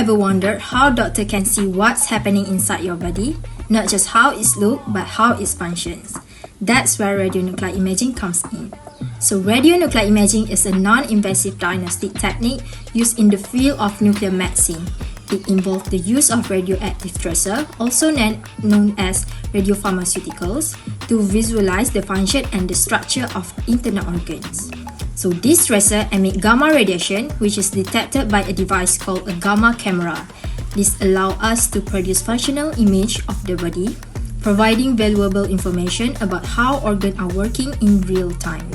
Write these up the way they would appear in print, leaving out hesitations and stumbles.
ever wondered how doctor can see what's happening inside your body? Not just how it looks, but how it functions. That's where radionuclide imaging comes in. So radionuclide imaging is a non-invasive diagnostic technique used in the field of nuclear medicine. It involves the use of radioactive tracer, also known as radiopharmaceuticals, to visualize the function and the structure of internal organs. So this tracer emits gamma radiation, which is detected by a device called a gamma camera. This allows us to produce functional image of the body, providing valuable information about how organs are working in real time.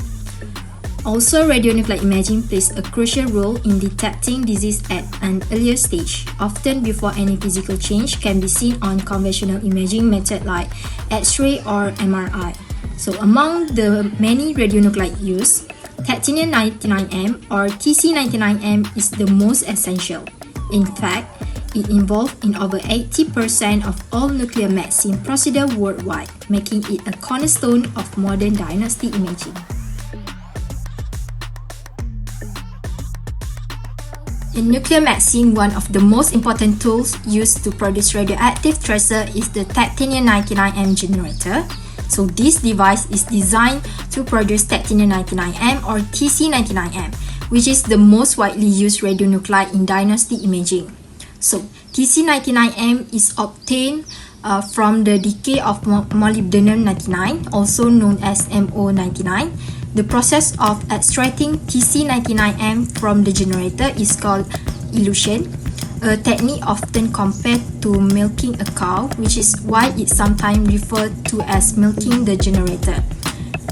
Also, radionuclide imaging plays a crucial role in detecting disease at an earlier stage, often before any physical change can be seen on conventional imaging methods like X-ray or MRI. So among the many radionuclide used, TC-99m or TC-99m is the most essential. In fact, it involved in over 80% of all nuclear medicine procedures worldwide, making it a cornerstone of modern diagnostic imaging. In nuclear medicine, one of the most important tools used to produce radioactive tracer is the TC-99m Generator. So this device is designed to produce TC-99m or TC-99m, which is the most widely used radionuclide in diagnostic imaging. So TC-99m is obtained from the decay of molybdenum-99, also known as MO99. The process of extracting TC-99m from the generator is called elution, a technique often compared to milking a cow, which is why it's sometimes referred to as milking the generator.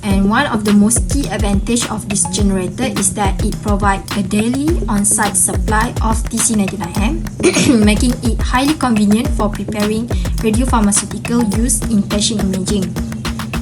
And one of the most key advantages of this generator is that it provides a daily on-site supply of TC-99m, making it highly convenient for preparing radiopharmaceutical use in patient imaging.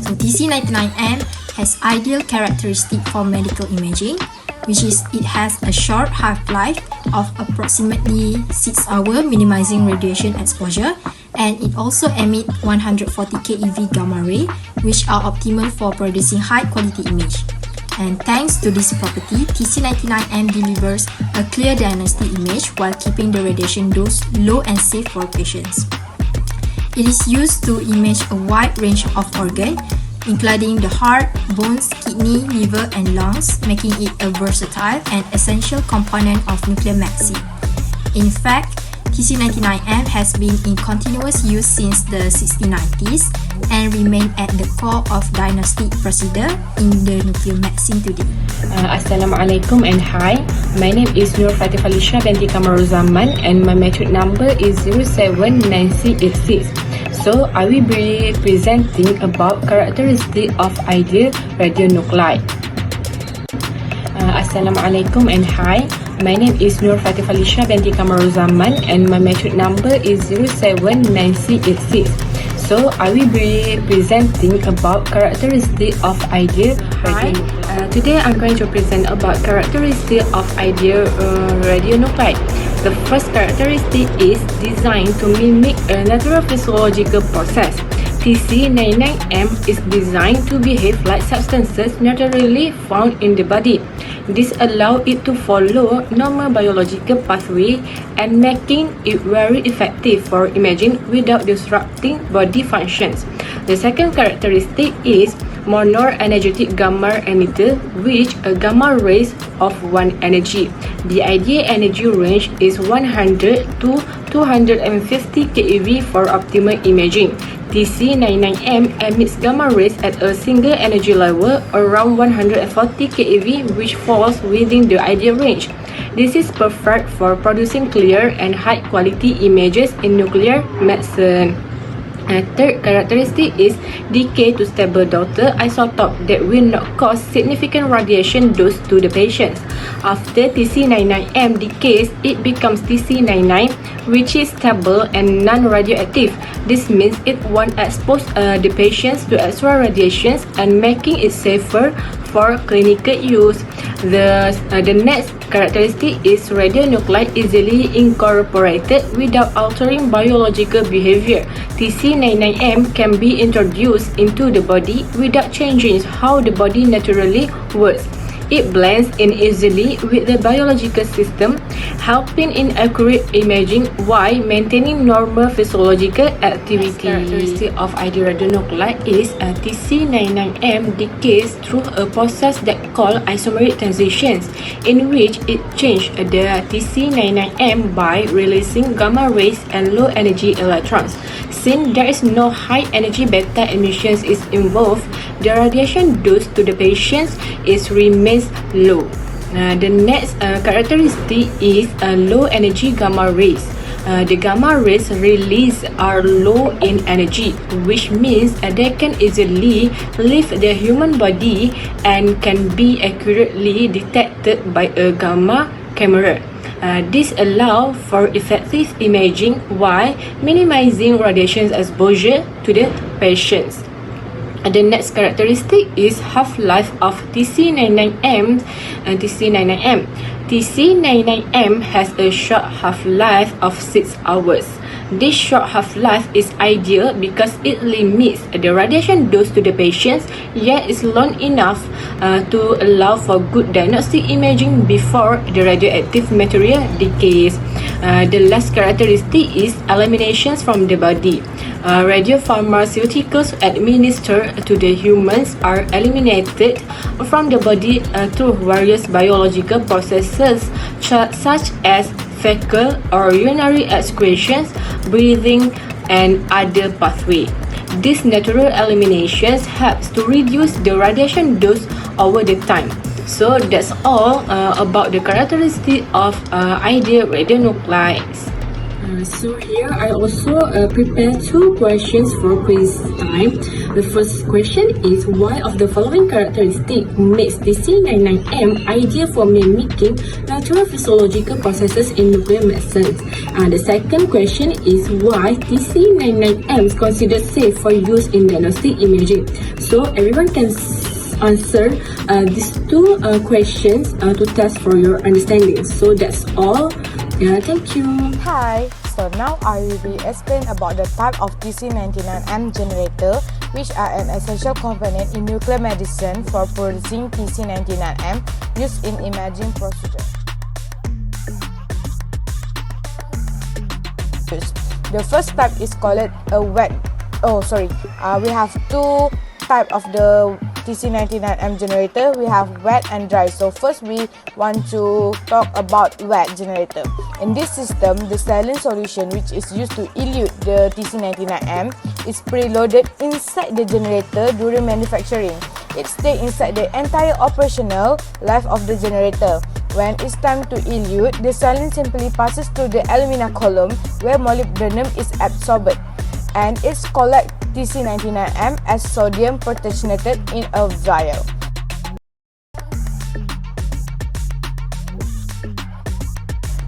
So TC-99m has ideal characteristics for medical imaging, which is it has a short half-life of approximately 6 hours, minimizing radiation exposure, and it also emits 140 keV gamma ray, which are optimal for producing high-quality image. And thanks to this property, TC-99m delivers a clear diagnostic image while keeping the radiation dose low and safe for patients. It is used to image a wide range of organs, including the heart, bones, kidney, liver, and lungs, making it a versatile and essential component of nuclear medicine. In fact, TC-99m has been in continuous use since the 1690s and remain at the core of diagnostic procedure in the nuclear medicine today. Assalamualaikum and hi. My name is Nur Fatih Falisha binti Kamaruzaman and my metric number is 079686. So I will be presenting about characteristic of ideal radionuclide. Assalamualaikum and hi. My name is Nur Fatih Falisha binti Kamaruzaman and my metric number is 079686. So I will be presenting about characteristic of ideal radionuclide. Today I'm going to present about characteristic of ideal radionuclide. The first characteristic is designed to mimic a natural physiological process. TC-99m is designed to behave like substances naturally found in the body. This allows it to follow normal biological pathway and making it very effective for imaging without disrupting body functions. The second characteristic is mono-energetic gamma emitter, which a gamma rays of one energy. The ideal energy range is 100 to 250 keV for optimal imaging. TC-99m emits gamma rays at a single energy level around 140 keV, which falls within the ideal range. This is perfect for producing clear and high-quality images in nuclear medicine. Third characteristic is decay to stable daughter isotope that will not cause significant radiation dose to the patients. After TC-99m decays, it becomes TC-99, which is stable and non-radioactive. This means it won't expose the patients to extra radiations and making it safer for clinical use. The next characteristic is radionuclide easily incorporated without altering biological behavior. TC-99m can be introduced into the body without changing how the body naturally works. It blends in easily with the biological system, helping in accurate imaging while maintaining normal physiological activity. The characteristic of ideal radionuclide is a TC-99m decays through a process that called isomeric transitions, in which it changes the TC-99m by releasing gamma rays and low energy electrons. Since there is no high energy beta emissions is involved, the radiation dose to the patients remains low. The next characteristic is low energy gamma rays. The gamma rays released are low in energy, which means they can easily leave the human body and can be accurately detected by a gamma camera. This allows for effective imaging while minimizing radiation exposure to the patients. The next characteristic is half-life of TC-99m and TC-99m. TC-99m has a short half-life of 6 hours. This short half-life is ideal because it limits the radiation dose to the patients, yet is long enough to allow for good diagnostic imaging before the radioactive material decays. The last characteristic is eliminations from the body. Radiopharmaceuticals administered to the humans are eliminated from the body through various biological processes such as fecal or urinary excretions, breathing, and other pathway. These natural eliminations helps to reduce the radiation dose over the time. So that's all about the characteristic of ideal radionuclides. So here I also prepared 2 questions for quiz time. The first question is, why of the following characteristic makes TC-99m ideal for mimicking natural physiological processes in nuclear medicine? The second question is, why TC-99m is considered safe for use in diagnostic imaging? So everyone can answer these 2 questions to test for your understanding. So that's all. Thank you. Hi, so now I will be explain about the type of TC-99m generator, which are an essential component in nuclear medicine for producing TC-99m used in imaging procedure. The first type is called a wet. We have 2 types of the TC-99m generator. We have wet and dry. So first we want to talk about wet generator. In this system, the saline solution which is used to elute the TC-99m is preloaded inside the generator during manufacturing. It stays inside the entire operational life of the generator. When it's time to elute, the saline simply passes through the alumina column where molybdenum is absorbed, and it's collect TC-99m as sodium pertonated in a vial.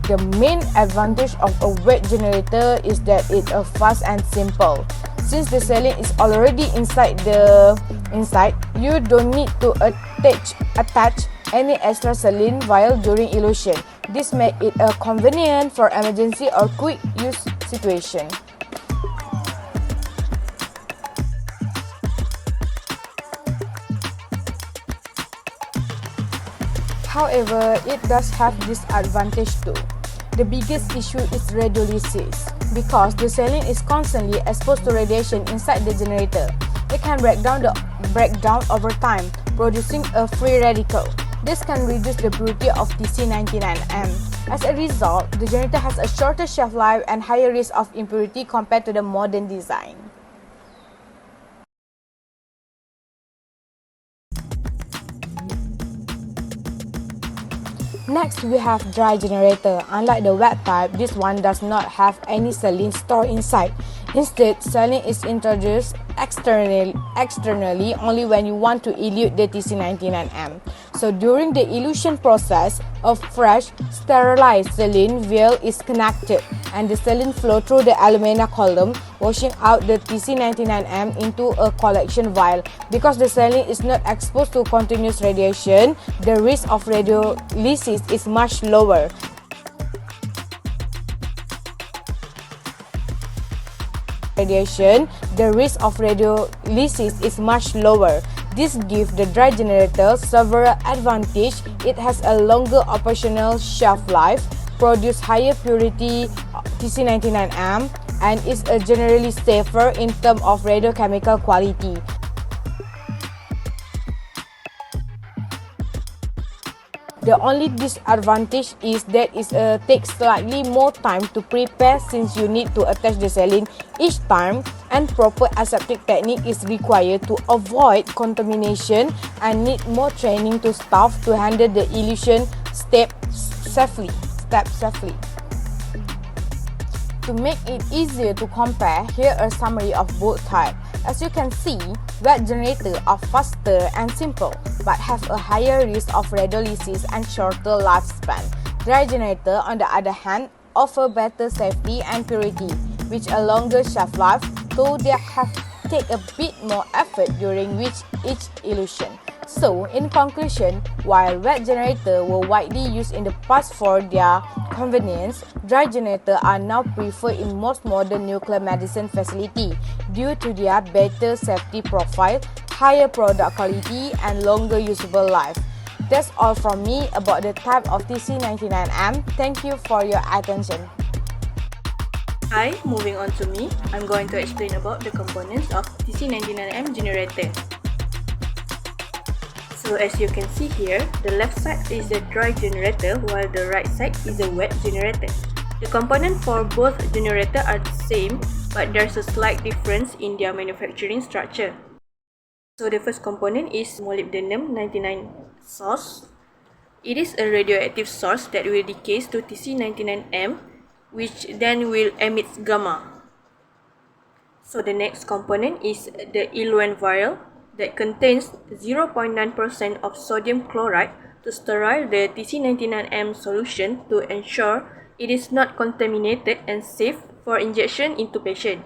The main advantage of a wet generator is that it's fast and simple. Since the saline is already inside, you don't need to attach any extra saline vial during elution. This makes it convenient for emergency or quick use situation. However, it does have disadvantage too. The biggest issue is radiolysis, because the saline is constantly exposed to radiation inside the generator. It can break down over time, producing a free radical. This can reduce the purity of TC-99m. As a result, the generator has a shorter shelf life and higher risk of impurity compared to the modern design. Next, we have dry generator. Unlike the wet type, this one does not have any saline stored inside. Instead, saline is introduced externally only when you want to elute the TC-99m. So during the elution process, a fresh, sterilized saline vial is connected, and the saline flow through the alumina column, washing out the TC-99m into a collection vial. Because the saline is not exposed to continuous radiation, the risk of radiolysis is much lower. The risk of radiolysis is much lower. This gives the dry generator several advantages. It has a longer operational shelf life, produce higher purity TC-99m, and is generally safer in terms of radiochemical quality. The only disadvantage is that it takes slightly more time to prepare since you need to attach the saline each time, and proper aseptic technique is required to avoid contamination and need more training to staff to handle the elution step safely. To make it easier to compare, here a summary of both types. As you can see, wet generators are faster and simple, but have a higher risk of radiolysis and shorter lifespan. Dry generators, on the other hand, offer better safety and purity, with a longer shelf life, though they have take a bit more effort during each elution. So, in conclusion, while wet generators were widely used in the past for their convenience, dry generators are now preferred in most modern nuclear medicine facilities due to their better safety profile, higher product quality, and longer usable life. That's all from me about the type of TC-99m. Thank you for your attention. Hi, moving on to me, I'm going to explain about the components of TC-99m generator. So as you can see here, the left side is a dry generator while the right side is a wet generator. The components for both generators are the same, but there's a slight difference in their manufacturing structure. So the first component is molybdenum 99 source. It is a radioactive source that will decay to TC-99m, which then will emit gamma. So the next component is the eluent vial that contains 0.9% of sodium chloride to sterile the TC-99m solution to ensure it is not contaminated and safe for injection into patient.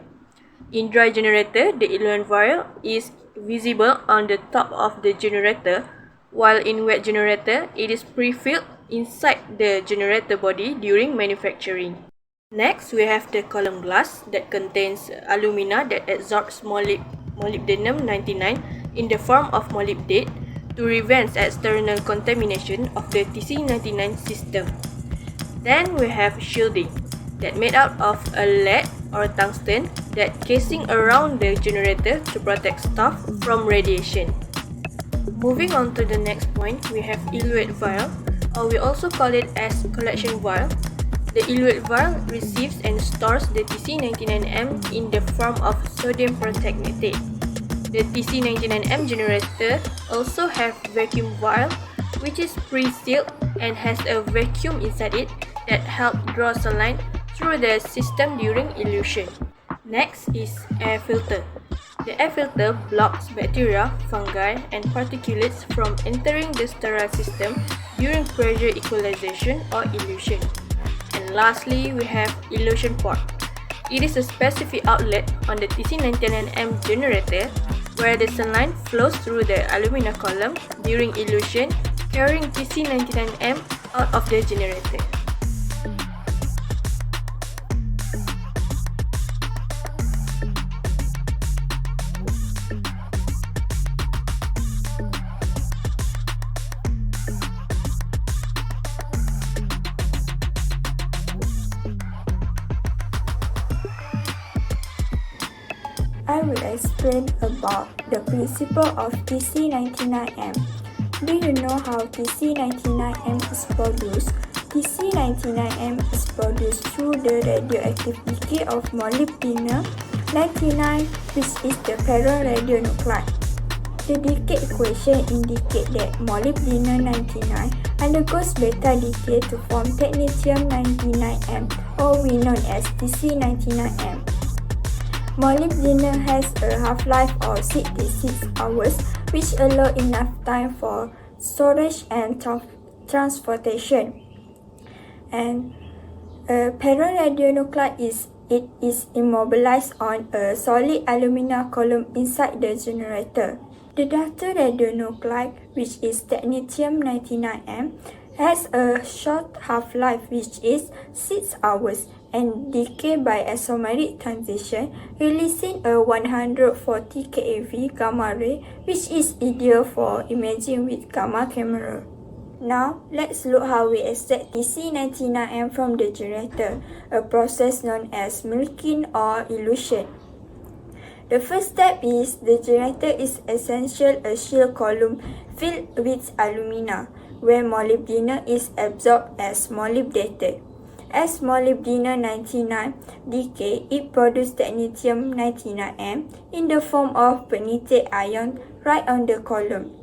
In dry generator, the eluent vial is visible on the top of the generator, while in wet generator, it is pre-filled inside the generator body during manufacturing. Next, we have the column glass that contains alumina that absorbs molybdenum 99 in the form of molybdate to prevent external contamination of the TC-99 system. Then we have shielding that made out of a lead or tungsten that casing around the generator to protect staff from radiation. Moving on to the next point, we have eluate vial, or we also call it as collection vial. The eluate vial receives and stores the TC-99m in the form of sodium pertechnetate. The TC-99m generator also have vacuum vial, which is pre-sealed and has a vacuum inside it that helps draw saline through the system during elution. Next is air filter. The air filter blocks bacteria, fungi, and particulates from entering the sterile system during pressure equalization or elution. And lastly, we have elution port. It is a specific outlet on the TC-99m generator where the saline flows through the alumina column during elution, carrying TC-99m out of the generator. I will explain about the principle of TC-99m. Do you know how TC-99m is produced? TC-99m is produced through the radioactive decay of molybdenum 99, which is the radionuclide. The decay equation indicates that molybdenum 99 undergoes beta decay to form technetium 99m, or we known as TC-99m. Molybdenum has a half-life of 66 hours, which allows enough time for storage and transportation. And a radionuclide is immobilized on a solid alumina column inside the generator. The daughter radionuclide, which is technetium 99m, has a short half-life, which is 6 hours, and decay by isomeric transition, releasing a 140 keV gamma ray, which is ideal for imaging with gamma camera. Now, let's look how we extract TC-99m from the generator, a process known as milking or elution. The first step is the generator is essential a shield column filled with alumina, where molybdenum is absorbed as molybdated. As molybdenum-99 decay, it produces technetium-99m in the form of pegnetate ion right on the column.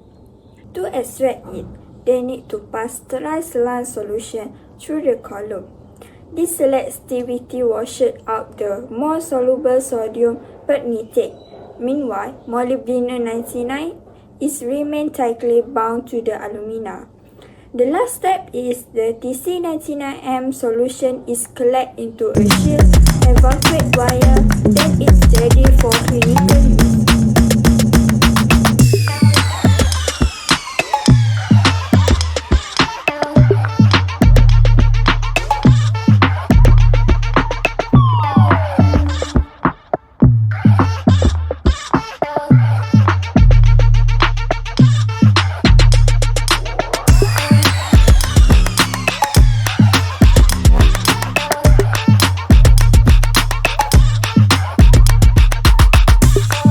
To extract it, they need to pass trisaline solution through the column. This selectivity washes out the more soluble sodium pegnetate. Meanwhile, molybdenum-99 is remain tightly bound to the alumina. The last step is the TC-99m solution is collected into a shield evacuate wire, then it's ready for clinical use.